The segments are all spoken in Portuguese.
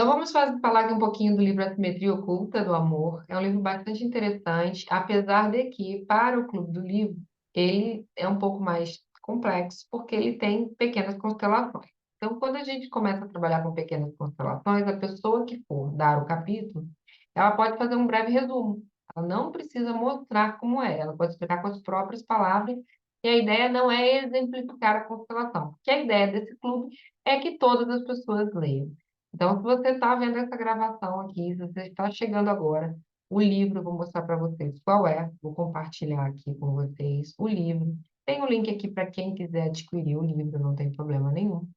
Então, vamos falar aqui um pouquinho do livro A Simetria Oculta do Amor. É um livro bastante interessante, apesar de que, para o Clube do Livro, ele é um pouco mais complexo, porque ele tem pequenas constelações. Então, quando a gente começa a trabalhar com pequenas constelações, a pessoa que for dar o capítulo, ela pode fazer um breve resumo. Ela não precisa mostrar como é, ela pode explicar com as próprias palavras, e a ideia não é exemplificar a constelação, porque a ideia desse clube é que todas as pessoas leiam. Então, se você está vendo essa gravação aqui, se você está chegando agora, o livro eu vou mostrar para vocês qual é, vou compartilhar aqui com vocês o livro. Tem o link aqui para quem quiser adquirir o livro, não tem problema nenhum,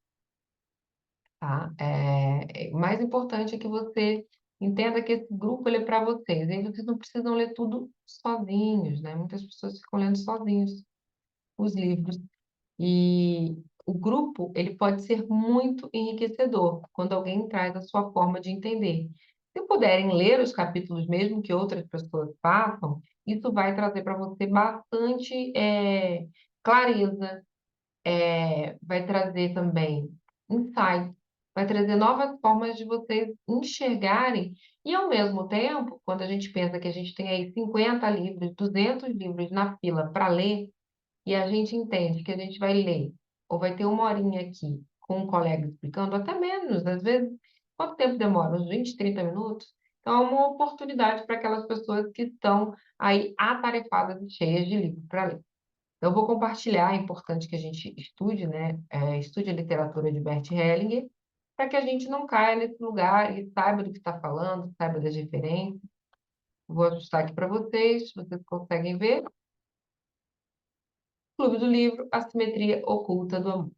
tá? O mais importante é que você entenda que esse grupo ele é para vocês, e vocês não precisam ler tudo sozinhos, né? Muitas pessoas ficam lendo sozinhos os livros. E o grupo, ele pode ser muito enriquecedor quando alguém traz a sua forma de entender. Se puderem ler os capítulos mesmo que outras pessoas façam, isso vai trazer para você bastante clareza, vai trazer também insight, vai trazer novas formas de vocês enxergarem. E, ao mesmo tempo, quando a gente pensa que a gente tem aí 50 livros, 200 livros na fila para ler, e a gente entende que a gente vai ler, ou vai ter uma horinha aqui com um colega explicando, até menos, às vezes, quanto tempo demora? Uns 20, 30 minutos? Então, é uma oportunidade para aquelas pessoas que estão aí atarefadas e cheias de livro para ler. Eu vou compartilhar, é importante que a gente estude, né? Estude a literatura de Bert Hellinger, para que a gente não caia nesse lugar e saiba do que está falando, saiba das referências. Vou ajustar aqui para vocês conseguem ver. Clube do Livro, A Simetria Oculta do Amor.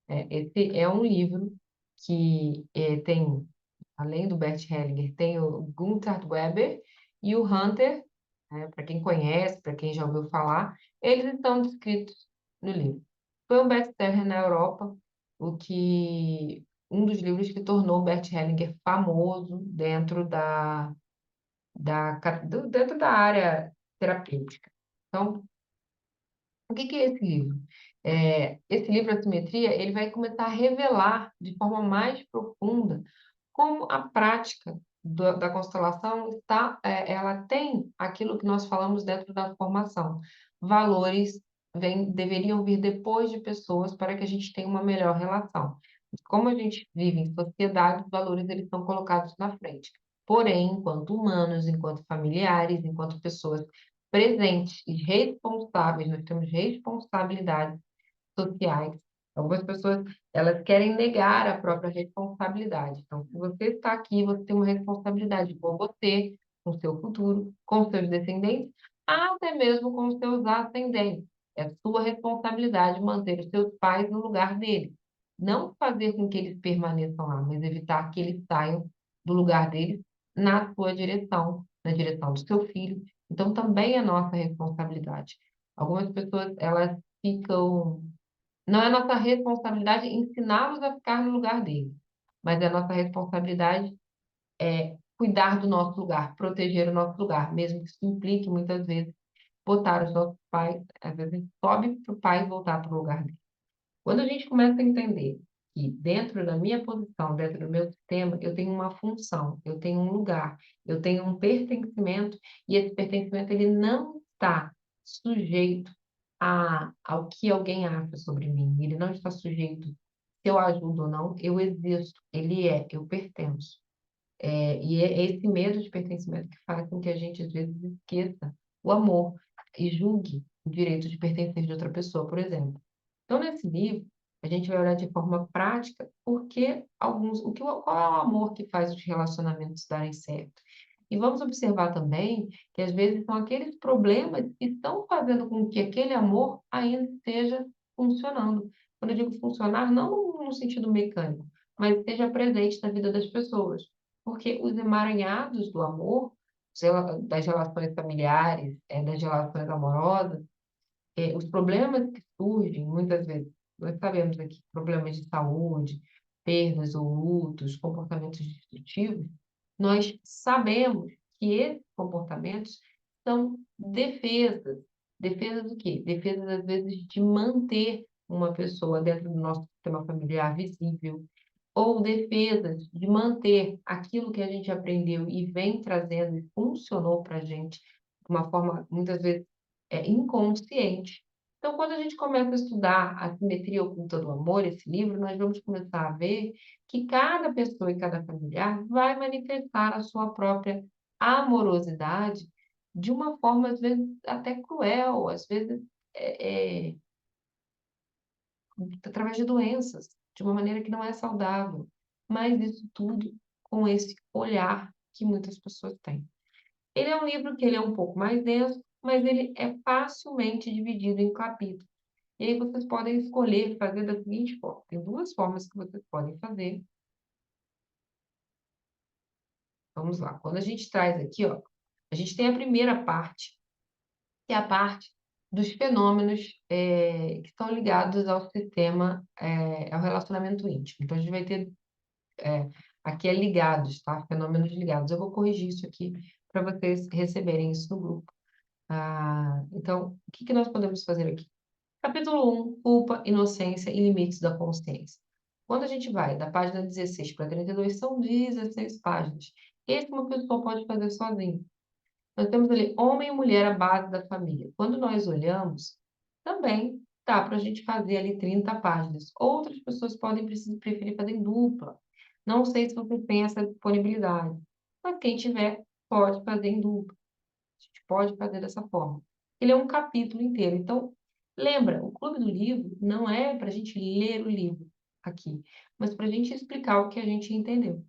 Esse é um livro que tem, além do Bert Hellinger, tem o Gunther Weber e o Hunter, para quem conhece, para quem já ouviu falar, eles estão descritos no livro. Foi um best-seller na Europa, um dos livros que tornou Bert Hellinger famoso dentro da área terapêutica. Então, o que é esse livro? Esse livro, A Simetria, ele vai começar a revelar de forma mais profunda como a prática da constelação ela tem aquilo que nós falamos dentro da formação. Valores deveriam vir depois de pessoas para que a gente tenha uma melhor relação. Como a gente vive em sociedade, os valores eles são colocados na frente. Porém, enquanto humanos, enquanto familiares, enquanto pessoas presentes e responsáveis, nós temos responsabilidades sociais. Algumas pessoas, elas querem negar a própria responsabilidade. Então, se você está aqui, você tem uma responsabilidade com você, com o seu futuro, com os seus descendentes, até mesmo com os seus ascendentes. É sua responsabilidade manter os seus pais no lugar deles. Não fazer com que eles permaneçam lá, mas evitar que eles saiam do lugar deles na sua direção, na direção do seu filho. Então, também é nossa responsabilidade. Algumas pessoas, elas ficam não é nossa responsabilidade ensiná-los a ficar no lugar deles, mas é nossa responsabilidade cuidar do nosso lugar, proteger o nosso lugar, mesmo que isso implique muitas vezes botar os nossos pais, às vezes sobe para o pai voltar para o lugar dele. Quando a gente começa a entender que dentro da minha posição, dentro do meu sistema, eu tenho uma função, eu tenho um lugar, eu tenho um pertencimento, e esse pertencimento ele não está sujeito ao que alguém acha sobre mim, ele não está sujeito se eu ajudo ou não, eu existo, eu pertenço. E é esse medo de pertencimento que faz com que a gente, às vezes, esqueça o amor e julgue o direito de pertencer de outra pessoa, por exemplo. Então, nesse livro, a gente vai olhar de forma prática qual é o amor que faz os relacionamentos darem certo. E vamos observar também que, às vezes, são aqueles problemas que estão fazendo com que aquele amor ainda esteja funcionando. Quando eu digo funcionar, não no sentido mecânico, mas esteja presente na vida das pessoas. Porque os emaranhados do amor, das relações familiares, das relações amorosas, os problemas que surgem, muitas vezes, nós sabemos aqui, problemas de saúde, perdas ou lutos, comportamentos destrutivos, nós sabemos que esses comportamentos são defesas. Defesas do quê? Defesas, às vezes, de manter uma pessoa dentro do nosso sistema familiar visível, ou defesas de manter aquilo que a gente aprendeu e vem trazendo e funcionou para a gente de uma forma, muitas vezes, inconsciente. Então, quando a gente começa a estudar A Simetria Oculta do Amor, esse livro, nós vamos começar a ver que cada pessoa e cada familiar vai manifestar a sua própria amorosidade de uma forma, às vezes, até cruel, às vezes, é, é, através de doenças, de uma maneira que não é saudável. Mas isso tudo com esse olhar que muitas pessoas têm. Ele é um livro que ele é um pouco mais denso, mas ele é facilmente dividido em capítulos. E aí vocês podem escolher fazer da seguinte forma. Tem duas formas que vocês podem fazer. Vamos lá. Quando a gente traz aqui, ó, a gente tem a primeira parte, que é a parte dos fenômenos que estão ligados ao sistema, ao relacionamento íntimo. Então, a gente vai ter aqui é ligados, tá? Fenômenos ligados. Eu vou corrigir isso aqui para vocês receberem isso no grupo. Então, o que que nós podemos fazer aqui? Capítulo 1, culpa, inocência e limites da consciência. Quando a gente vai da página 16 para 32, são 16 páginas. Esse uma pessoa pode fazer sozinha. Nós temos ali homem e mulher à base da família. Quando nós olhamos, também dá para a gente fazer ali 30 páginas. Outras pessoas podem preferir fazer em dupla. Não sei se você tem essa disponibilidade, mas quem tiver pode fazer em dupla. A gente pode fazer dessa forma. Ele é um capítulo inteiro. Então, lembra, o Clube do Livro não é para a gente ler o livro aqui, mas para a gente explicar o que a gente entendeu.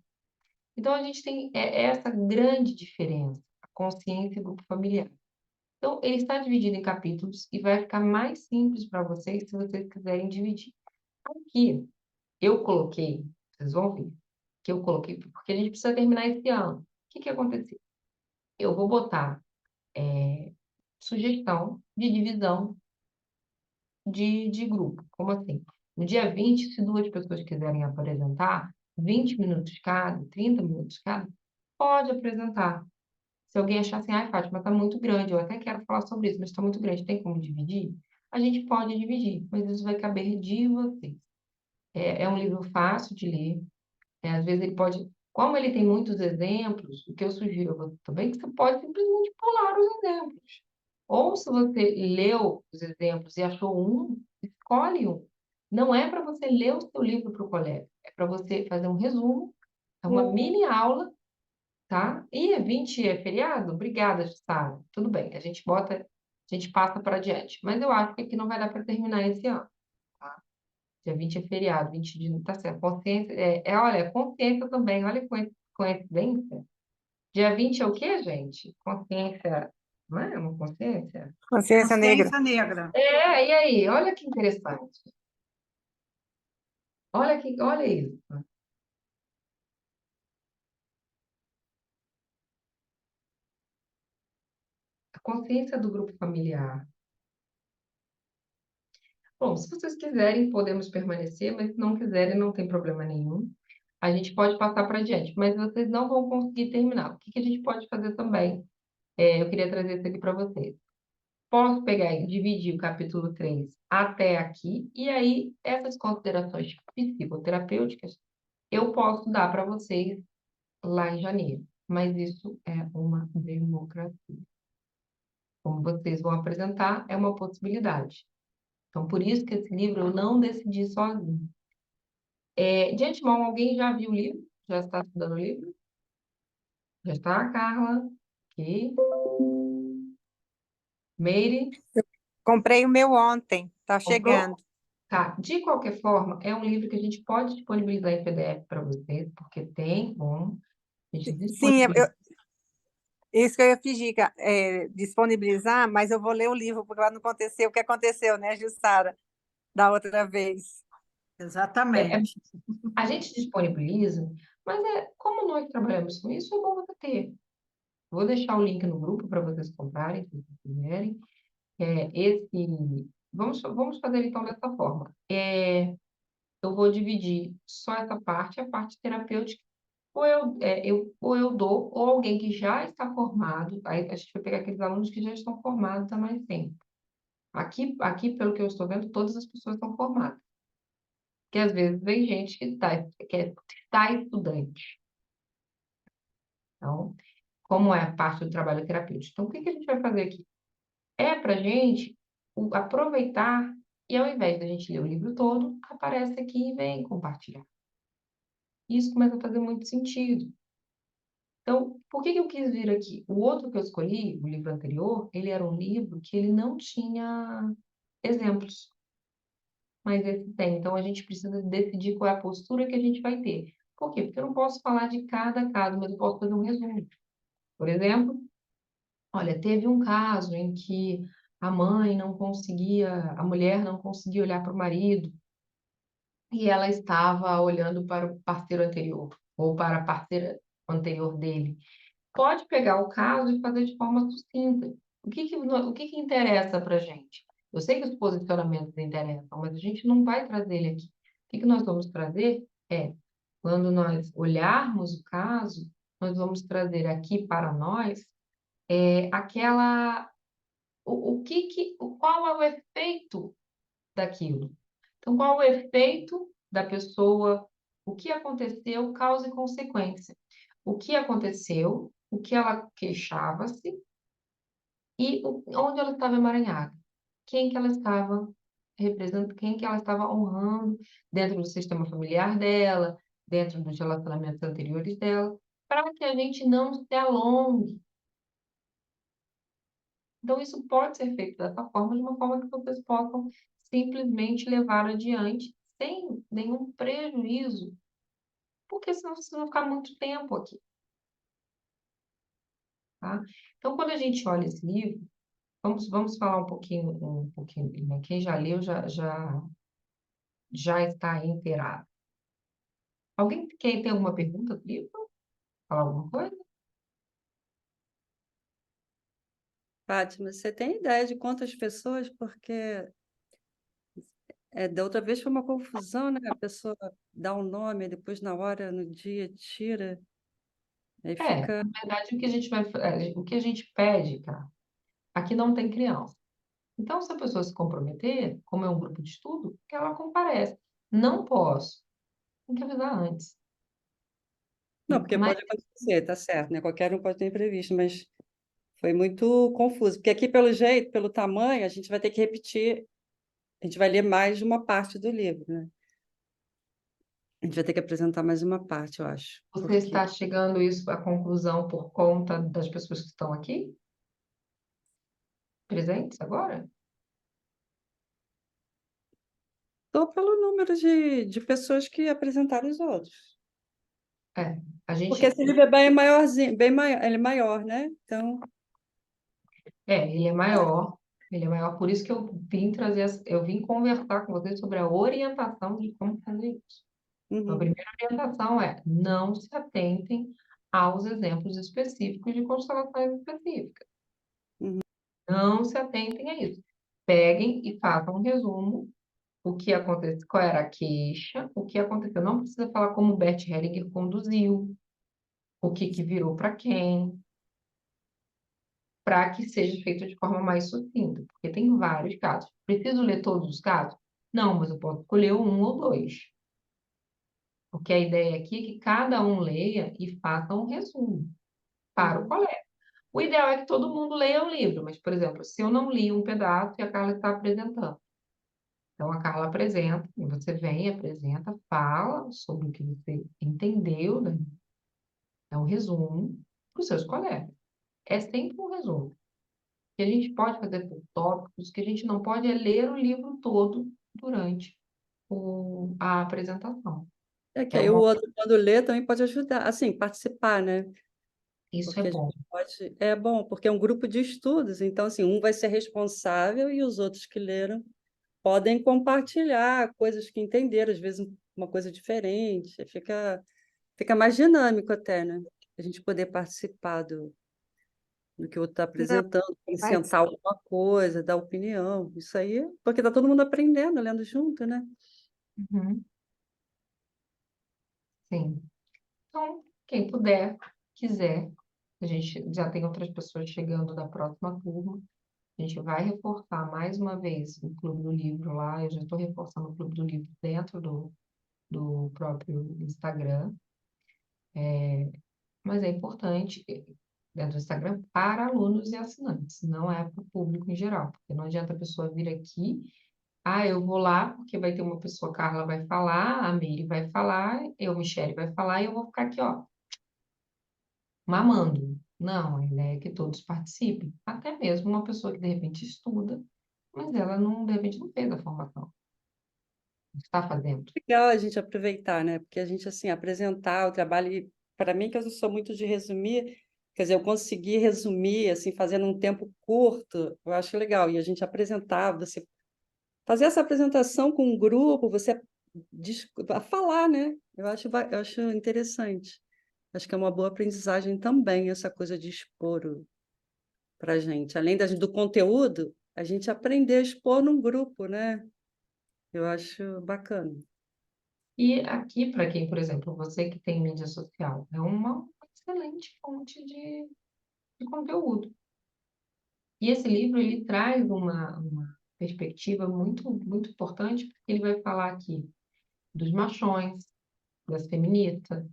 Então, a gente tem essa grande diferença, a consciência e o grupo familiar. Então, ele está dividido em capítulos e vai ficar mais simples para vocês se vocês quiserem dividir. Aqui, eu coloquei, vocês vão ver, que eu coloquei, porque a gente precisa terminar esse ano. O que que aconteceu? Eu vou botar sugestão de divisão de grupo. Como assim? No dia 20, se duas pessoas quiserem apresentar, 20 minutos cada, 30 minutos cada, pode apresentar. Se alguém achar assim, ai, Fátima, está muito grande, eu até quero falar sobre isso, mas está muito grande, tem como dividir? A gente pode dividir, mas isso vai caber de vocês. É um livro fácil de ler, às vezes ele pode, como ele tem muitos exemplos, o que eu sugiro a você também é que você pode simplesmente pular os exemplos. Ou se você leu os exemplos e achou um, escolhe um. Não é para você ler o seu livro para o colega, é para você fazer um resumo, é uma mini aula, tá? E 20 é feriado? Obrigada, Sara. Tudo bem, a gente passa para adiante. Mas eu acho que aqui não vai dar para terminar esse ano, tá? Dia 20 é feriado, 20 de tá certo. Consciência, olha, consciência também, olha que coincidência. Dia 20 é o quê, gente? Consciência, não é uma consciência? Consciência negra. Consciência negra. E aí, olha que interessante. Olha isso. A consciência do grupo familiar. Bom, se vocês quiserem, podemos permanecer, mas se não quiserem, não tem problema nenhum. A gente pode passar para adiante, mas vocês não vão conseguir terminar. O que que a gente pode fazer também? Eu queria trazer isso aqui para vocês. Posso pegar e dividir o capítulo 3 até aqui, e aí essas considerações psicoterapêuticas eu posso dar para vocês lá em janeiro. Mas isso é uma democracia. Como vocês vão apresentar, é uma possibilidade. Então, por isso que esse livro eu não decidi sozinho. De antemão, alguém já viu o livro? Já está estudando o livro? Já está, Carla? Ok. Meire? Comprei o meu ontem, tá Comprou? chegando. Tá. De qualquer forma, é um livro que a gente pode disponibilizar em PDF para vocês, porque tem como. A gente Sim, disponibiliza. isso que eu ia pedir, disponibilizar, mas eu vou ler o livro, porque lá não aconteceu o que aconteceu, né, Jussara, da outra vez. É, é- Exatamente. a gente disponibiliza, mas como nós trabalhamos com isso, é bom você ter. Vou deixar o link no grupo para vocês comprarem, se vocês quiserem. Vamos fazer então dessa forma. Eu vou dividir só essa parte, a parte terapêutica, ou eu dou, ou alguém que já está formado, aí a gente vai pegar aqueles alunos que já estão formados há mais tempo. Aqui, pelo que eu estou vendo, todas as pessoas estão formadas. Porque às vezes vem gente que está estudante. Então, como é parte do trabalho terapêutico? Então, o que que a gente vai fazer aqui? É para a gente aproveitar e, ao invés da gente ler o livro todo, aparece aqui e vem compartilhar. Isso começa a fazer muito sentido. Então, por que que eu quis vir aqui? O outro que eu escolhi, o livro anterior, ele era um livro que ele não tinha exemplos, mas esse tem. Então, a gente precisa decidir qual é a postura que a gente vai ter. Por quê? Porque eu não posso falar de cada caso, mas eu posso fazer um resumo. Por exemplo, olha, teve um caso em que a mulher não conseguia olhar para o marido e ela estava olhando para o parceiro anterior ou para a parceira anterior dele. Pode pegar o caso e fazer de forma sucinta. O que que interessa para a gente? Eu sei que os posicionamentos interessam, mas a gente não vai trazer ele aqui. O que que nós vamos trazer é, quando nós olharmos o caso, nós vamos trazer aqui para nós aquela qual é o efeito daquilo. Então, qual é o efeito da pessoa, o que aconteceu, causa e consequência. O que aconteceu, o que ela queixava-se e onde ela estava emaranhada. Quem que ela estava representando, quem que ela estava honrando dentro do sistema familiar dela, dentro dos relacionamentos anteriores dela, para que a gente não se alongue. Então, isso pode ser feito dessa forma, de uma forma que vocês possam simplesmente levar adiante sem nenhum prejuízo, porque senão vocês vão ficar muito tempo aqui, tá? Então, quando a gente olha esse livro, vamos falar um pouquinho, né? Quem já leu já está inteirado. Alguém tem alguma pergunta do livro? Falar alguma coisa? Fátima, você tem ideia de quantas pessoas? Porque da outra vez foi uma confusão, né? A pessoa dá um nome, depois na hora, no dia, tira, aí fica. Na verdade, o que a gente pede, cara, aqui não tem criança. Então, se a pessoa se comprometer, como é um grupo de estudo, que ela comparece. Não posso. Tem que avisar antes. Não, porque Mas pode acontecer, tá certo, né? Qualquer um pode ter imprevisto, mas foi muito confuso. Porque aqui, pelo jeito, pelo tamanho, a gente vai ter que repetir, a gente vai ler mais de uma parte do livro, né? A gente vai ter que apresentar mais uma parte, eu acho. você Porque está chegando isso à conclusão por conta das pessoas que estão aqui, presentes agora? só pelo número de pessoas que apresentaram os outros. É, a Porque gente, esse livro é bem maiorzinho, bem maior, ele é maior, né? Então, ele é maior. Ele é maior, por isso que eu vim conversar com vocês sobre a orientação de como fazer isso. Então, a uhum, primeira orientação é não se atentem aos exemplos específicos de constelações específicas. uhum. Não se atentem a isso. Peguem e façam um resumo. O que aconteceu, qual era a queixa, o que aconteceu. Não precisa falar como o Bert Hellinger conduziu, o que que virou para quem, para que seja feito de forma mais sucinta, porque tem vários casos. Preciso ler todos os casos? Não, mas eu posso escolher um ou dois. Porque a ideia aqui é que cada um leia e faça um resumo para o Uhum. colega. O ideal é que todo mundo leia o livro, mas, por exemplo, se eu não li um pedaço e a Carla está apresentando, então a Carla apresenta, e você vem, apresenta, fala sobre o que você entendeu, né? É um resumo para os seus colegas. É sempre um resumo. Que a gente pode fazer por tópicos, que a gente não pode é ler o livro todo durante a apresentação. É que É aí o uma, outro, quando lê, também pode ajudar, assim, participar, né? isso é Porque a bom. gente pode. É bom, porque é um grupo de estudos, então, assim, um vai ser responsável e os outros que leram podem compartilhar coisas que entenderam, às vezes uma coisa diferente, fica mais dinâmico até, né? A gente poder participar do que o outro está Não, apresentando, mas acrescentar alguma coisa, dar opinião. Isso aí, porque está todo mundo aprendendo, lendo junto, né? Uhum, sim. Então, quem puder, quiser, a gente já tem outras pessoas chegando da próxima turma. A gente vai reforçar mais uma vez o Clube do Livro lá. Eu já estou reforçando o Clube do Livro dentro próprio Instagram, mas é importante dentro do Instagram para alunos e assinantes, não é para o público em geral, porque não adianta a pessoa vir aqui, eu vou lá porque vai ter uma pessoa, Carla vai falar, a Meire vai falar, Michele vai falar, e eu vou ficar aqui, ó, mamando. Não, a ideia é que todos participem, até mesmo uma pessoa que de repente estuda, mas ela não, de repente não fez a formação, não está fazendo. Legal a gente aproveitar, né? Porque a gente, assim, apresentar o trabalho, e para mim, que eu sou muito de resumir, quer dizer, eu consegui resumir, assim, fazendo um tempo curto, eu acho legal. E a gente apresentar, você fazer essa apresentação com um grupo, você falar, né? Eu acho interessante. Acho que é uma boa aprendizagem também, essa coisa de expor para a gente. Além do conteúdo, a gente aprender a expor num grupo, né? Eu acho bacana. E aqui, para quem, por exemplo, você que tem mídia social, é uma excelente fonte de conteúdo. E esse livro, ele traz uma perspectiva muito importante, porque ele vai falar aqui dos machões, das feministas.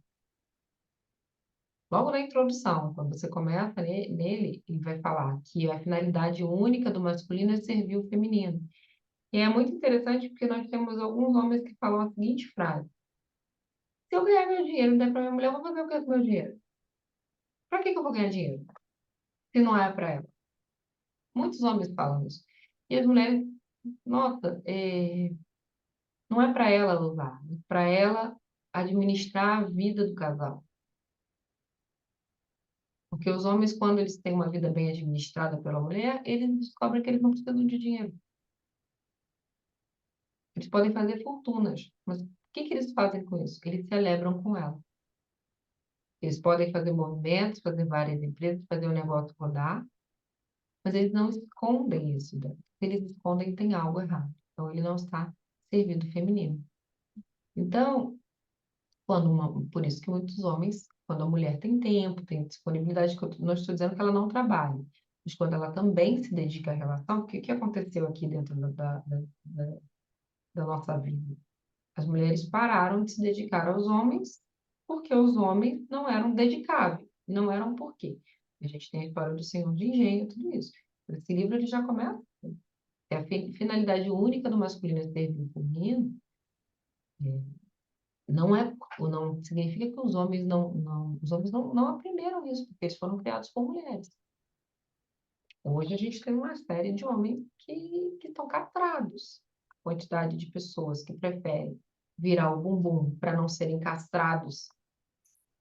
Logo na introdução, quando você começa nele, ele vai falar que a finalidade única do masculino é servir o feminino. E é muito interessante porque nós temos alguns homens que falam a seguinte frase: se eu ganhar meu dinheiro e der para minha mulher, eu vou fazer o que com meu dinheiro? Para que eu vou ganhar dinheiro se não é para ela? Muitos homens falam isso. E as mulheres, nossa, não é para ela usar, é para ela administrar a vida do casal. Porque os homens, quando eles têm uma vida bem administrada pela mulher, eles descobrem que eles não precisam de dinheiro. Eles podem fazer fortunas. Mas o que eles fazem com isso? Eles celebram com ela. Eles podem fazer movimentos, fazer várias empresas, fazer o negócio rodar, mas eles não escondem isso dentro. Se eles escondem, tem algo errado. Então, ele não está servindo o feminino. Então, por isso que muitos homens, quando a mulher tem tempo, tem disponibilidade, que eu não estou dizendo que ela não trabalhe, mas quando ela também se dedica à relação, porque o que aconteceu aqui dentro da nossa vida? As mulheres pararam de se dedicar aos homens porque os homens não eram dedicáveis. Não eram por quê? A gente tem a história do Senhor de Engenho, tudo isso. Esse livro ele já começa. É a finalidade única do masculino é servir o feminino. Não significa que os homens não aprenderam isso, porque eles foram criados por mulheres. Hoje a gente tem uma série de homens que estão castrados. A quantidade de pessoas que preferem virar o bumbum para não serem castrados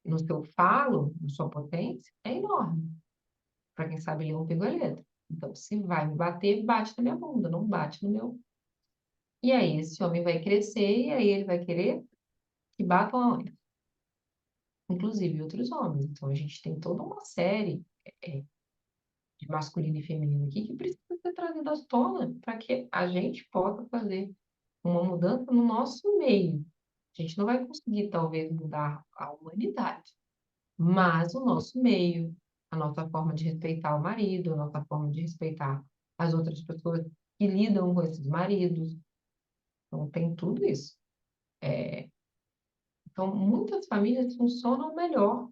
no seu falo, na sua potência, é enorme. Para quem sabe ler um pegoleta. Então, se vai me bater, bate na minha bunda, não bate no meu. E aí, esse homem vai crescer e aí ele vai querer que batam aonde? Inclusive outros homens. Então, a gente tem toda uma série é, de masculino e feminino aqui que precisa ser trazida à tona para que a gente possa fazer uma mudança no nosso meio. A gente não vai conseguir, talvez, mudar a humanidade, mas o nosso meio, a nossa forma de respeitar o marido, a nossa forma de respeitar as outras pessoas que lidam com esses maridos. Então, tem tudo isso. Então, muitas famílias funcionam melhor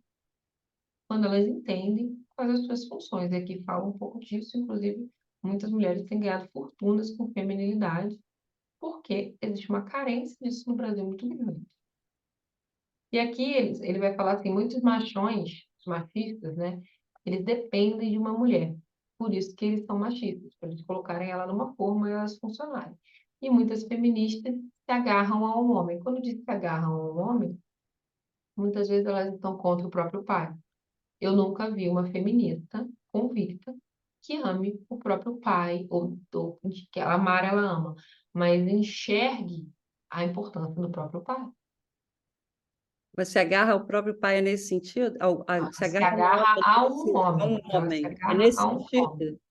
quando elas entendem quais as suas funções. E aqui fala um pouco disso, inclusive, muitas mulheres têm ganhado fortunas com feminilidade, porque existe uma carência disso no Brasil muito grande. E aqui ele vai falar assim, muitos machões, os machistas, né? Eles dependem de uma mulher. Por isso que eles são machistas, para eles colocarem ela numa forma e elas funcionarem. E muitas feministas se agarram a um homem. Quando diz que se agarram a um homem, muitas vezes elas estão contra o próprio pai. Eu nunca vi uma feminista convicta que ame o próprio pai, ou que amar ela ama, mas enxergue a importância do próprio pai. Mas se agarra ao próprio pai é nesse sentido? Se Se agarra ao agarra homem, a um a um homem, ela se homem. É agarra nesse a um homem. sentido.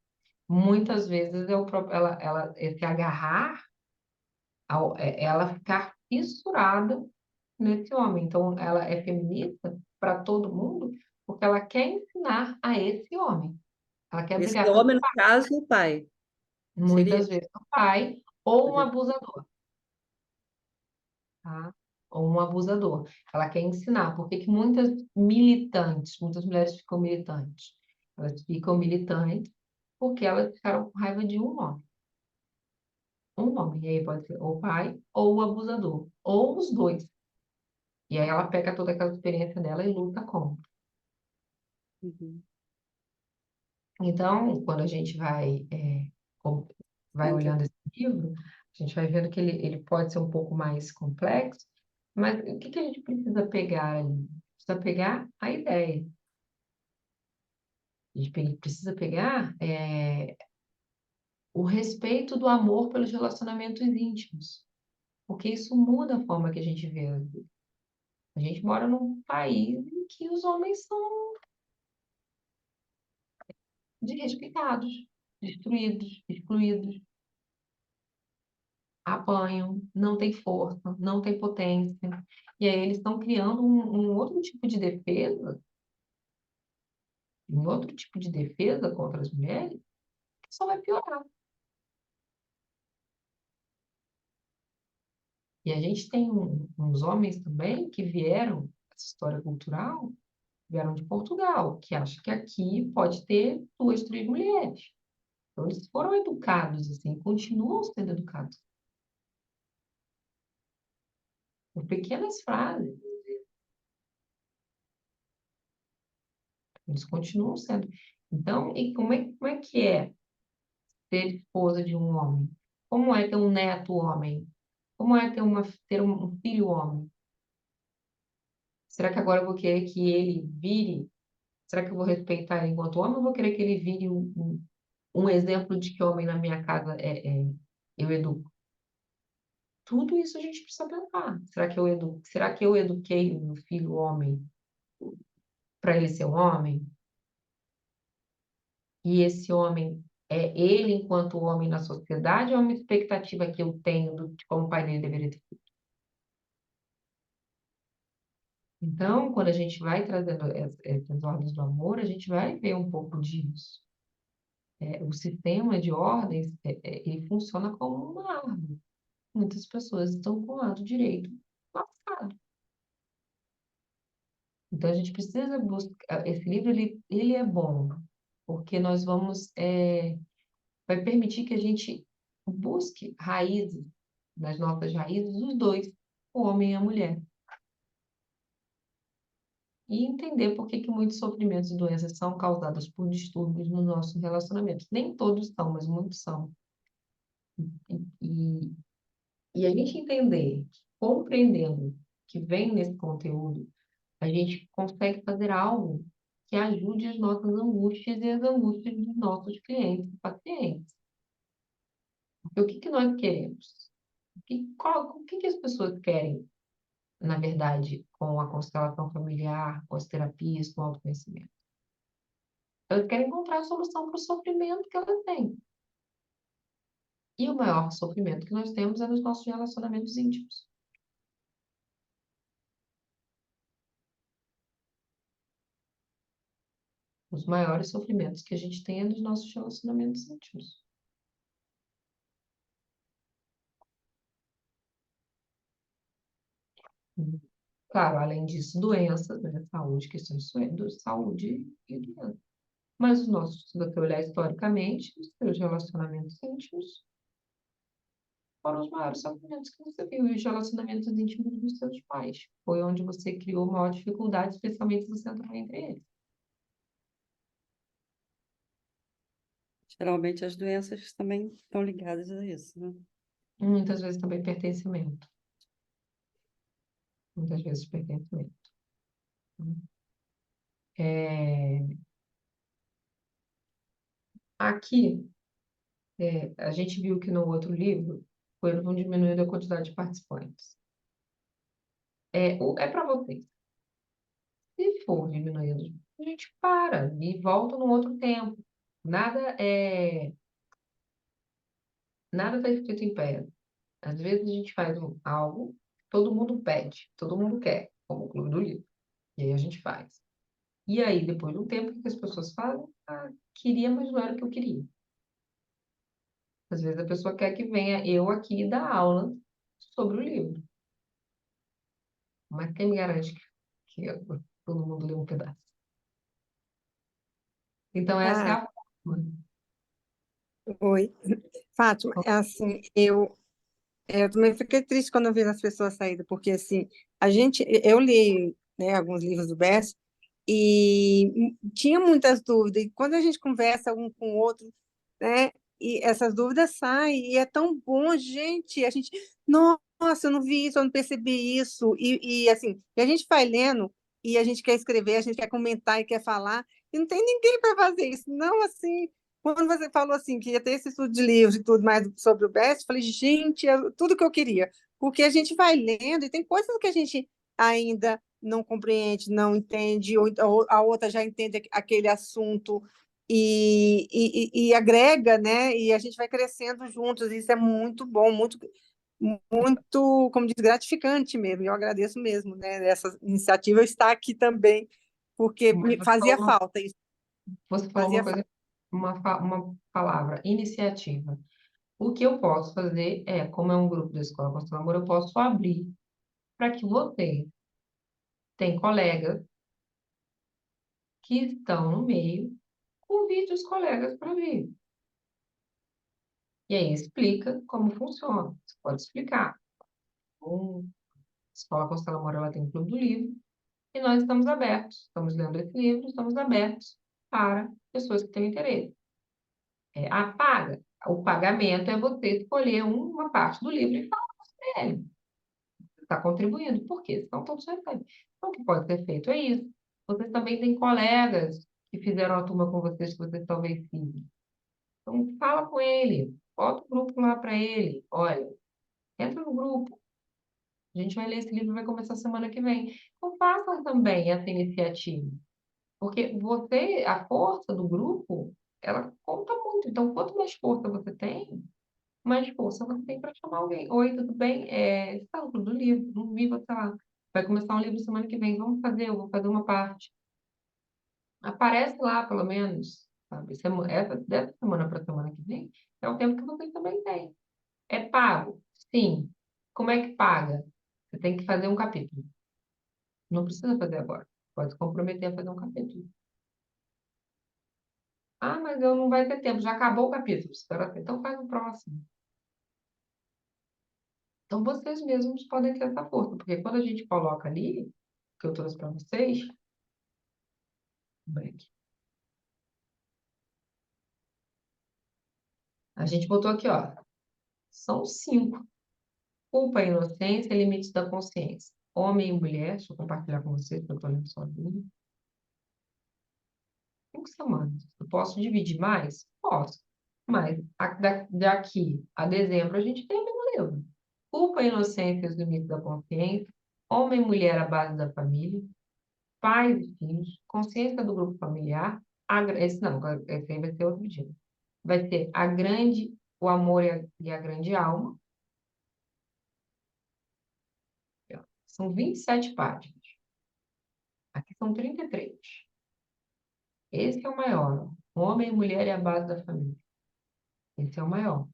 Muitas vezes é se agarrar, ela ficar fissurada nesse homem. Então, ela é feminista para todo mundo porque ela quer ensinar a esse homem. Ela quer Esse brigar pelo homem, no caso, o pai. Seria? muitas vezes o pai ou um abusador, tá? ou um abusador. Ela quer ensinar. Por que que muitas militantes, muitas mulheres ficam militantes? Elas ficam militantes porque elas ficaram com raiva de um homem. Um homem, e aí pode ser ou o pai ou o abusador, ou os dois. E aí ela pega toda aquela experiência dela e luta contra. Uhum. Então, quando a gente vai Entendi. olhando esse livro, a gente vai vendo que ele pode ser um pouco mais complexo, mas o que que a gente precisa pegar ali? Precisa pegar a ideia. A gente precisa pegar o respeito do amor pelos relacionamentos íntimos, porque isso muda a forma que a gente vê a vida. A gente mora num país em que os homens são desrespeitados, destruídos, excluídos, apanham, não tem força, não tem potência. E aí eles estão criando um outro tipo de defesa, um outro tipo de defesa contra as mulheres, que só vai piorar. E a gente tem uns homens também que vieram, essa história cultural, vieram de Portugal, que acham que aqui pode ter duas, três mulheres. Então, eles foram educados assim, continuam sendo educados por pequenas frases. Eles continuam sendo. Então, e como é que é ser esposa de um homem? Como é ter um neto homem? Como é ter um filho homem? Será que agora eu vou querer que ele vire? Será que eu vou respeitar ele enquanto homem ou vou querer que ele vire um exemplo de que homem na minha casa eu educo? Tudo isso a gente precisa pensar. Será que eu eduquei o meu filho homem para ele ser um homem? E esse homem é ele enquanto homem na sociedade ou é uma expectativa que eu tenho de como o pai dele deveria ter? Então, quando a gente vai trazendo essas ordens do amor, a gente vai ver um pouco disso. O sistema de ordens, ele funciona como uma árvore. Muitas pessoas estão com o lado direito lascado. Então, a gente precisa buscar. Esse livro, ele é bom, porque vai permitir que a gente busque raízes, nas nossas raízes, os dois, o homem e a mulher. E entender por que que muitos sofrimentos e doenças são causados por distúrbios no nosso relacionamento. Nem todos são, mas muitos são. E, e a gente entender, compreendendo que vem nesse conteúdo, a gente consegue fazer algo que ajude as nossas angústias e as angústias dos nossos clientes e pacientes. Porque o que que nós queremos? O que que as pessoas querem, na verdade, com a constelação familiar, com as terapias, com o autoconhecimento? Elas querem encontrar a solução para o sofrimento que elas têm. E o maior sofrimento que nós temos é nos nossos relacionamentos íntimos. Os maiores sofrimentos que a gente tem é nos nossos relacionamentos íntimos. Claro, além disso, doenças, né? Saúde, questões de saúde e doença. Mas se você olhar historicamente, os seus relacionamentos íntimos foram os maiores sofrimentos que você viu, e os relacionamentos íntimos dos seus pais. Foi onde você criou maior dificuldade, especialmente se você entrar entre eles. Geralmente as doenças também estão ligadas a isso, né? Muitas vezes também pertencimento. Muitas vezes pertencimento. É, aqui, a gente viu que no outro livro, eles vão diminuindo a quantidade de participantes. É para vocês. Se for diminuindo, a gente para e volta num outro tempo. Nada nada está escrito em pedra. Às vezes a gente faz algo, todo mundo pede, todo mundo quer, como o Clube do Livro. E aí a gente faz. E aí, depois de um tempo, o que as pessoas fazem? Ah, queria, mas não era o que eu queria. Às vezes a pessoa quer que venha eu aqui dar aula sobre o livro. Mas quem me garante que todo mundo lê um pedaço? Então, essa é Ah, a forma. oi. Fátima, é assim, eu também fiquei triste quando eu vi as pessoas saírem, porque assim, eu li, né, alguns livros do Best e tinha muitas dúvidas, e quando a gente conversa um com o outro, né, e essas dúvidas saem, e é tão bom, gente, a gente, nossa, eu não vi isso, eu não percebi isso, e assim, e a gente vai lendo, e a gente quer escrever, a gente quer comentar e quer falar, e não tem ninguém para fazer isso, não, assim, quando você falou assim que ia ter esse estudo de livros e tudo mais sobre o Best, eu falei, gente, é tudo que eu queria. Porque a gente vai lendo e tem coisas que a gente ainda não compreende, não entende, ou a outra já entende aquele assunto e agrega, né? E a gente vai crescendo juntos. Isso é muito bom, muito, como diz, gratificante mesmo. E eu agradeço mesmo, né? Essa iniciativa estar aqui também, porque Mas me fazia falta isso, você falou uma fazia falta. coisa, uma palavra, iniciativa. O que eu posso fazer é, como é um grupo da Escola Constelação Amor, eu posso abrir para que você tem colegas que estão no meio, convide os colegas para vir. E aí explica como funciona. Você pode explicar. A Escola Constelação Amor, ela tem um clube do livro e nós estamos abertos. Estamos lendo esse livro, estamos abertos para pessoas que têm interesse. Paga. O pagamento é você escolher uma parte do livro e falar para ele. Está contribuindo. Por quê? Senão todos recebem. Então, o que pode ser feito é isso. Vocês também têm colegas que fizeram a turma com vocês, que vocês talvez sigam. Então, fala com ele. Bota o grupo lá para ele. Olha, entra no grupo. A gente vai ler esse livro, vai começar semana que vem. Então, façam também essa iniciativa. Porque você, a força do grupo, ela conta muito. Então, quanto mais força você tem, mais força você tem para chamar alguém. Oi, tudo bem? Está no clube do livro, não vi você lá. Vai começar um livro semana que vem, vamos fazer, eu vou fazer uma parte. Aparece lá, pelo menos, sabe? Dessa semana para semana que vem, é o tempo que vocês também têm. É pago? Sim. Como é que paga? Você tem que fazer um capítulo. Não precisa fazer agora. Pode se comprometer a fazer um capítulo. Ah, mas eu não vai ter tempo, já acabou o capítulo. Espera, então faz o próximo. Então, vocês mesmos podem ter essa força, porque quando a gente coloca ali, que eu trouxe para vocês, break, a gente botou aqui, ó, são 5. Culpa, inocência, limites da consciência. Homem e mulher, deixa eu compartilhar com vocês, porque eu estou lendo sozinho. 5 semanas. Eu posso dividir mais? Posso. Mas daqui a dezembro a gente termina o livro. Culpa, inocência e os limites da consciência. Homem e mulher, a base da família. Pais e filhos, consciência do grupo familiar, esse não, esse aí vai ser outro dia. Vai ser o amor e a grande alma. Aqui, ó. São 27 páginas. Aqui são 33. Esse é o maior. Ó. Homem e mulher é a base da família. Esse é o maior.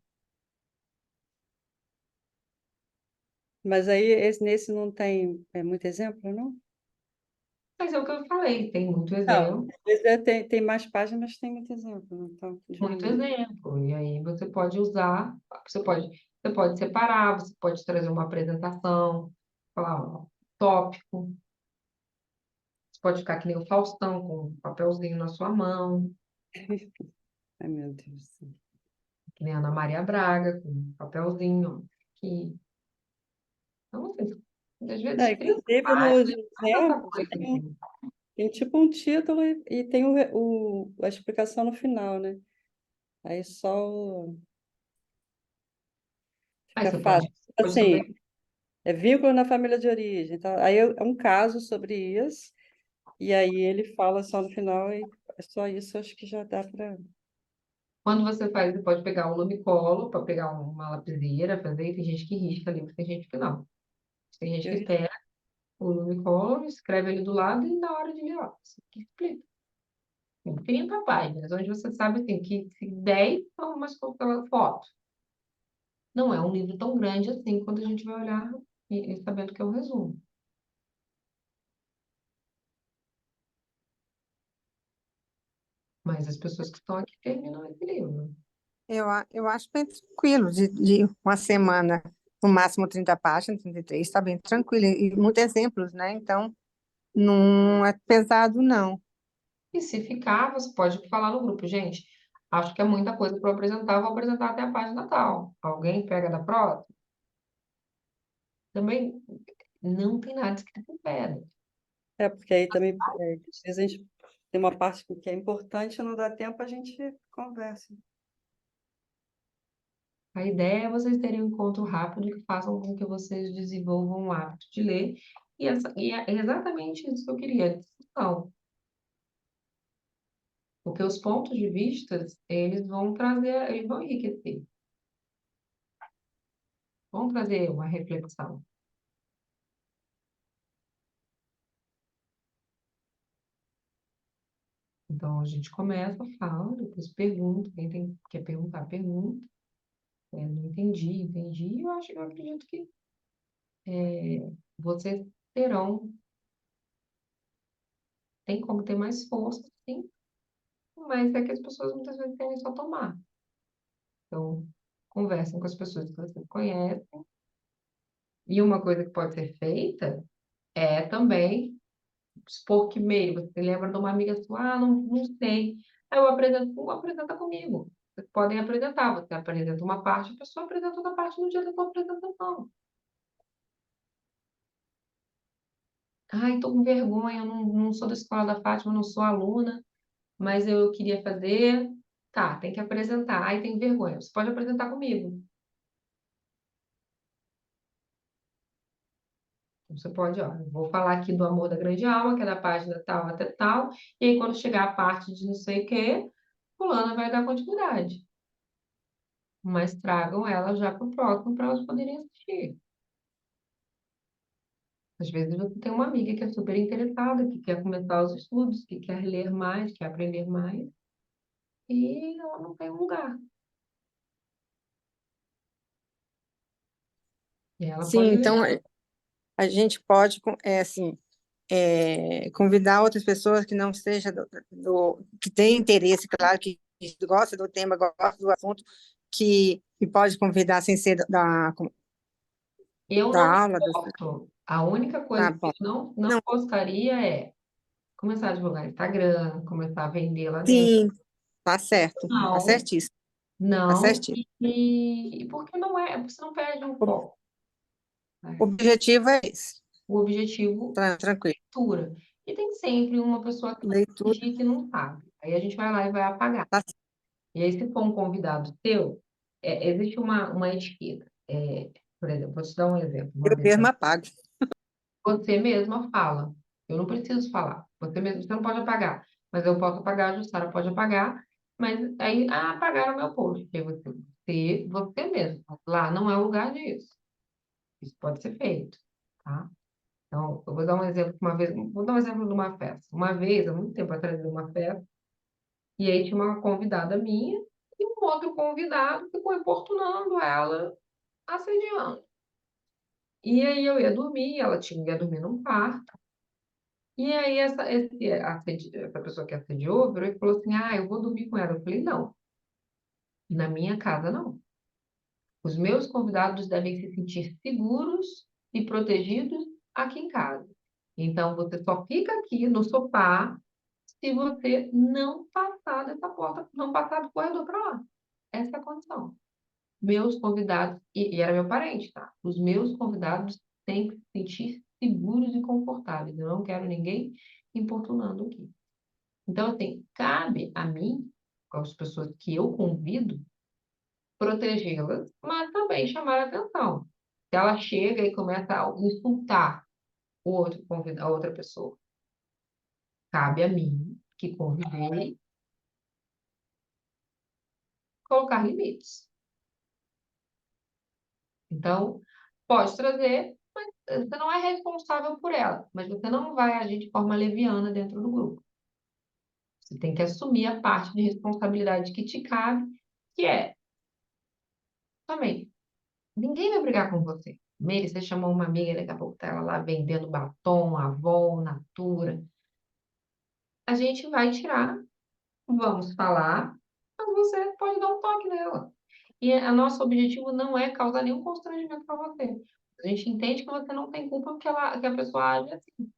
Mas aí nesse não tem muito exemplo, não? Mas é o que eu falei, tem muito Não, exemplo, às vezes tem mais páginas, mas tem muito exemplo, né? Então, muito diminui. exemplo. E aí você pode usar, você pode separar, você pode trazer uma apresentação, falar, ó, tópico. Você pode ficar que nem o Faustão, com um papelzinho na sua mão, Ai, meu Deus do céu. que nem a Ana Maria Braga, com um papelzinho aqui. Então, assim, às Não, vezes 30 inclusive, nos páginas, não é tanta exemplos, coisa assim. tem tipo um título e tem a explicação no final, né? Aí Aí fica você fácil. pode também. Assim, é vínculo na família de origem. Então, aí é um caso sobre isso, e aí ele fala só no final, e é só isso, acho que já dá para. Quando você faz, você pode pegar um lumicolo para pegar uma lapiseira, fazer, e tem gente que risca livro, tem gente que não. Tem gente Eu, que pega o lumicolo, escreve ele do lado e na hora de ler, ó, isso aqui explica. Tem 30 páginas, onde você sabe assim, que 10 são umas fotos. Não é um livro tão grande assim quando a gente vai olhar e sabendo que é um resumo. Mas as pessoas que estão aqui terminam esse livro. Eu acho bem tranquilo, de uma semana, no máximo 30 páginas, 33, está bem tranquilo. E muitos exemplos, né? Então, não é pesado, não. E se ficar, você pode falar no grupo, gente. Acho que é muita coisa para eu apresentar, vou apresentar até a página tal. Alguém pega da próxima? Também não tem nada escrito em pedra. É, porque aí também, às vezes a gente tem uma parte que é importante, não dá tempo, a gente conversa. A ideia é vocês terem um encontro rápido que façam com que vocês desenvolvam o hábito de ler. E é exatamente isso que eu queria, discussão. Porque os pontos de vista, eles vão trazer, eles vão enriquecer, vão trazer uma reflexão. Então, a gente começa, fala, depois pergunta, quer perguntar, pergunta. Não entendi, entendi. Eu acredito que vocês terão, tem como ter mais força, sim, mas é que as pessoas muitas vezes querem só tomar. Então, conversem com as pessoas que vocês conhecem. E uma coisa que pode ser feita é também expor que meio. Você lembra de uma amiga sua, não sei. Aí eu apresento, apresenta comigo. Vocês podem apresentar. Você apresenta uma parte, a pessoa apresenta outra parte no dia da sua apresentação. Ai, tô com vergonha, eu não sou da escola da Fátima, não sou aluna, mas eu queria fazer. Tá, tem que apresentar. Ai, tem vergonha. Você pode apresentar comigo. Você pode, ó, eu vou falar aqui do Amor da Grande Alma, que é da página tal até tal, e aí quando chegar a parte de não sei o quê, fulana vai dar continuidade. Mas tragam ela já para o próximo para elas poderem assistir. Às vezes você tem uma amiga que é super interessada, que quer começar os estudos, que quer ler mais, quer aprender mais, e ela não tem um lugar. E ela Sim, pode ler. então a gente pode, assim, convidar outras pessoas que não seja que tem interesse, claro, que gosta do tema, gosta do assunto, que pode convidar sem ser Eu da não aula. posso. A única Tá coisa que bom. eu não Não, gostaria é começar a divulgar Instagram, começar a vender lá dentro. sim, tá Não, certíssimo, tá não, certíssimo. e porque não é, você não perde um O foco, o né? objetivo é esse, O objetivo tranquilo. é leitura. E tem sempre uma pessoa que vai Leitura, fingir que não sabe. Aí a gente vai lá e vai apagar. tá, E aí, se for um convidado teu, existe uma etiqueta. Por exemplo, vou te dar um exemplo. Uma eu vez, mesma pago. você mesma fala. Eu não preciso falar. Você mesmo, você não pode apagar. Mas eu posso apagar, a Jussara pode apagar. Mas aí, apagaram o meu post. Aí você mesmo. Lá não é o lugar disso. Isso pode ser feito, tá? Então, eu vou dar um exemplo uma vez, vou dar um exemplo de uma festa. Uma vez, há muito tempo atrás, de uma festa, e aí tinha uma convidada minha e um outro convidado ficou importunando ela, assediando. E aí eu ia dormir, ia dormir num quarto. E aí essa pessoa que assediou virou e falou assim: Ah, eu vou dormir com ela. Eu falei: Não, na minha casa não. Os meus convidados devem se sentir seguros e protegidos aqui em casa. Então, você só fica aqui no sofá se você não passar dessa porta, não passar do corredor para lá. Essa é a condição. Meus convidados, e era meu parente, tá? Os meus convidados têm que se sentir seguros e confortáveis. Eu não quero ninguém importunando aqui. Então, assim, cabe a mim, com as pessoas que eu convido, protegê-las, mas também chamar a atenção. Se ela chega e começa a insultar a outra pessoa, cabe a mim, que convidei, colocar limites. Então, pode trazer, mas você não é responsável por ela, mas você não vai agir de forma leviana dentro do grupo. Você tem que assumir a parte de responsabilidade que te cabe, que é também, ninguém vai brigar com você. Meire, você chamou uma amiga, daqui a pouco tá ela lá vendendo batom, Avon, Natura. A gente vai tirar vamos falar, mas você pode dar um toque nela. E o nosso objetivo não é causar nenhum constrangimento para você. A gente entende que você não tem culpa que a pessoa age assim.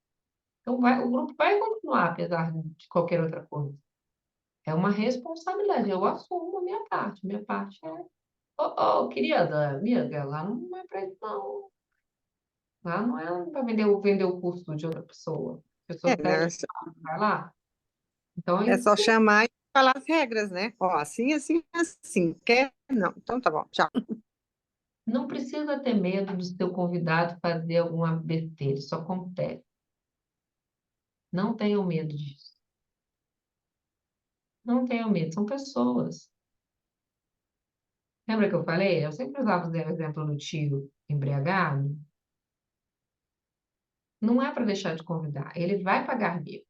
Então, o grupo vai continuar, apesar de qualquer outra coisa. É uma responsabilidade. Eu assumo a minha parte. Minha parte é. Ô, querida, amiga, lá não é para isso, não. Lá não é para vender o curso de outra pessoa. A pessoa quiser, Né? vai lá. Então, é É isso. só chamar e falar as regras, né? Ó, assim, assim, assim. Quer? Não. Então tá bom, tchau. Não precisa ter medo do seu convidado fazer alguma besteira. Isso acontece. Não tenham medo disso. Não tenham medo. São pessoas. Lembra que eu falei? Eu sempre usava o exemplo do tio embriagado. Não é para deixar de convidar. Ele vai pagar mico.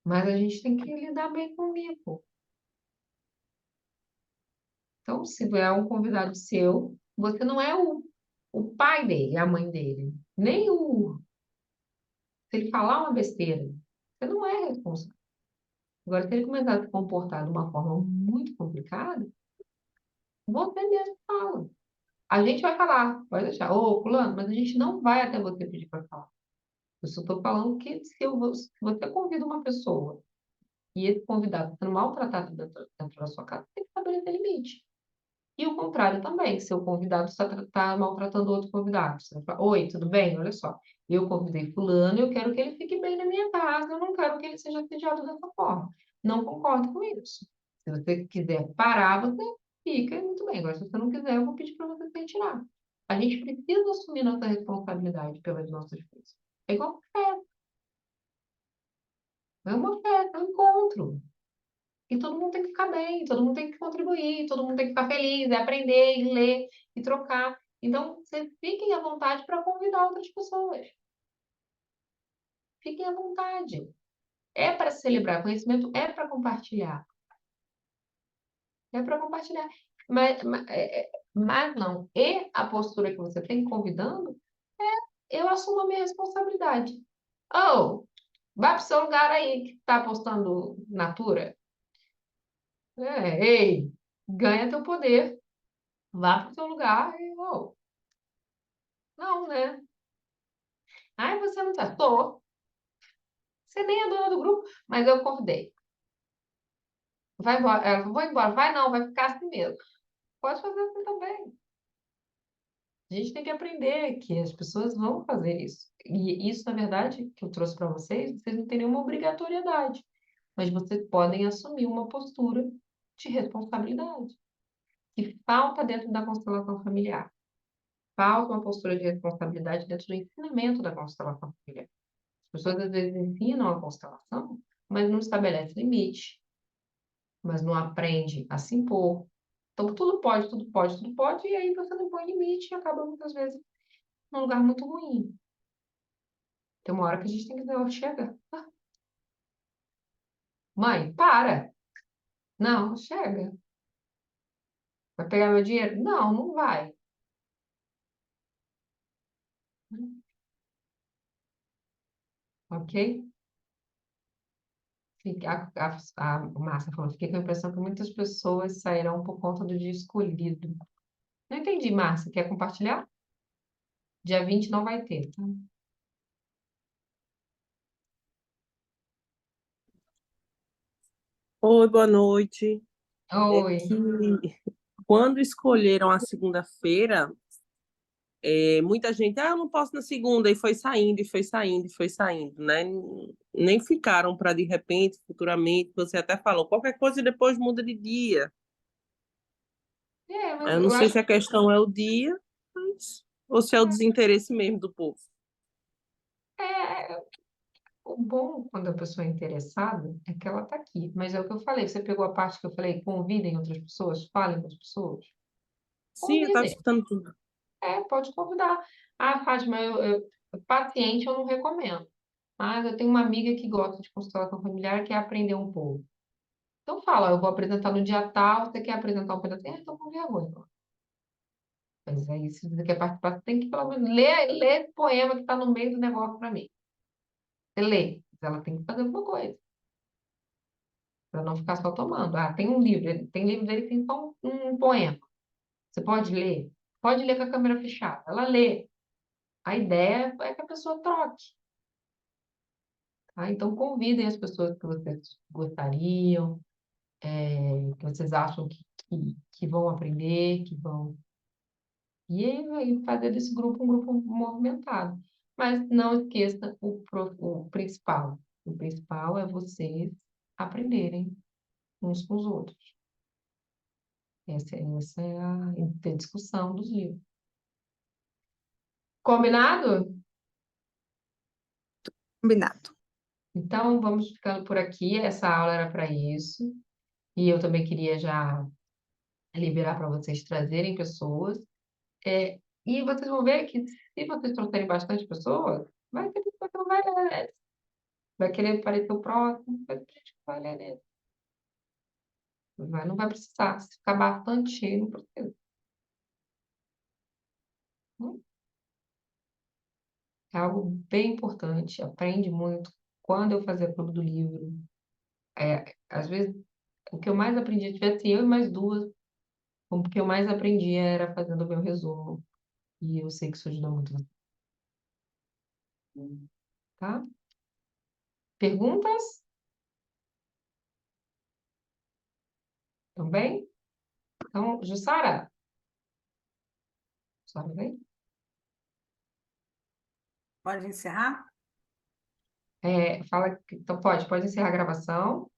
Mas a gente tem que lidar bem com o mico. Então, se é um convidado seu, você não é o pai dele, a mãe dele. Nem o. Se ele falar uma besteira, você não é responsável. Agora, se ele começar a se comportar de uma forma muito complicada, você mesmo fala. A gente vai falar, pode deixar, ô, fulano, mas a gente não vai até você pedir para falar. Eu só estou falando que se você convida uma pessoa e esse convidado está sendo maltratado dentro da sua casa, tem que estabelecer limite. E o contrário também, se o convidado está maltratando outro convidado. Você vai falar, oi, tudo bem? Olha só, eu convidei fulano e eu quero que ele fique bem na minha casa, eu não quero que ele seja assediado dessa forma. Não concordo com isso. Se você quiser parar, você fica, e muito bem. Agora, se você não quiser, eu vou pedir para você se retirar. A gente precisa assumir nossa responsabilidade pelas nossas coisas. É igual festa. É uma festa, é um encontro. E todo mundo tem que ficar bem, todo mundo tem que contribuir, todo mundo tem que ficar feliz, é aprender, e ler e trocar. Então, vocês fiquem à vontade para convidar outras pessoas. Fiquem à vontade. É para celebrar, conhecimento é para compartilhar. É para compartilhar. Mas não. E a postura que você tem convidando, eu assumo a minha responsabilidade. Oh, vai para o seu lugar aí que está postando Natura. Ei, ganha teu poder. Vá para o seu lugar e, oh, não, né? Ai, você não tá. Tô. Você nem é dona do grupo, mas eu convidei. Vai embora. Ela falou, vou embora. Vai não, vai ficar assim mesmo. Pode fazer assim também. A gente tem que aprender que as pessoas vão fazer isso. E isso, na verdade, que eu trouxe para vocês não têm nenhuma obrigatoriedade. Mas vocês podem assumir uma postura de responsabilidade. Que falta dentro da constelação familiar. Falta uma postura de responsabilidade dentro do ensinamento da constelação familiar. As pessoas às vezes ensinam a constelação, mas não estabelece limite, mas não aprende a se impor. Então, tudo pode, tudo pode, tudo pode, e aí você não põe limite e acaba muitas vezes num lugar muito ruim. Tem uma hora que a gente tem que dizer, ó, chega. Mãe, para. Não, chega. Vai pegar meu dinheiro? Não, não vai. Ok? A Márcia falou, fiquei com a impressão que muitas pessoas sairão por conta do dia escolhido. Não entendi, Márcia. Quer compartilhar? Dia 20 não vai ter, tá? Oi, boa noite. É Oi. que quando escolheram a segunda-feira, muita gente, eu não posso na segunda, e foi saindo, e foi saindo, e foi saindo, né? Nem ficaram para de repente, futuramente, você até falou, qualquer coisa depois muda de dia. É, mas Eu não eu sei acho se a questão é o dia, ou se é o desinteresse mesmo do povo. é, o bom quando a pessoa é interessada é que ela está aqui. Mas é o que eu falei, você pegou a parte que eu falei, convidem outras pessoas, falem com as pessoas. Sim, eu estava Convidem. escutando tudo. É, pode convidar. Ah, Fátima, paciente eu não recomendo. Mas eu tenho uma amiga que gosta de constelação familiar, que quer aprender um pouco. Então fala, eu vou apresentar no dia tal, você quer apresentar um pedacinho? Então com vergonha. Mas aí, se você quer participar, você tem que pelo menos ler esse poema que está no meio do negócio para mim. Você lê, mas ela tem que fazer alguma coisa. para não ficar só tomando. Ah, tem um livro, tem livro dele que tem só um poema. Você pode ler? Pode ler com a câmera fechada. Ela lê. A ideia é que a pessoa troque. Tá? Então, convidem as pessoas que vocês gostariam, que vocês acham que vão aprender, que vão. E fazer desse grupo um grupo movimentado. Mas não esqueça o principal. O principal é vocês aprenderem uns com os outros. Essa é a discussão dos livros. Combinado? Combinado. Então, vamos ficando por aqui. Essa aula era para isso. E eu também queria já liberar para vocês trazerem pessoas. E vocês vão ver que se vocês trouxerem bastante pessoas, vai ter pessoa que não vai ler nesse. Vai querer parecer o próximo, vai ter gente que vai ler nesse. Não vai precisar. Se ficar bastante cheio, não precisa. Hum? É algo bem importante. Aprende muito. Quando eu fazia Clube do Livro, às vezes, o que eu mais aprendia, tivesse eu e mais duas, o que eu mais aprendia era fazendo o meu resumo. E eu sei que isso ajuda muito, tá? Perguntas? Também? Então, Jussara? Jussara, vem? Pode encerrar? Fala, então pode encerrar a gravação.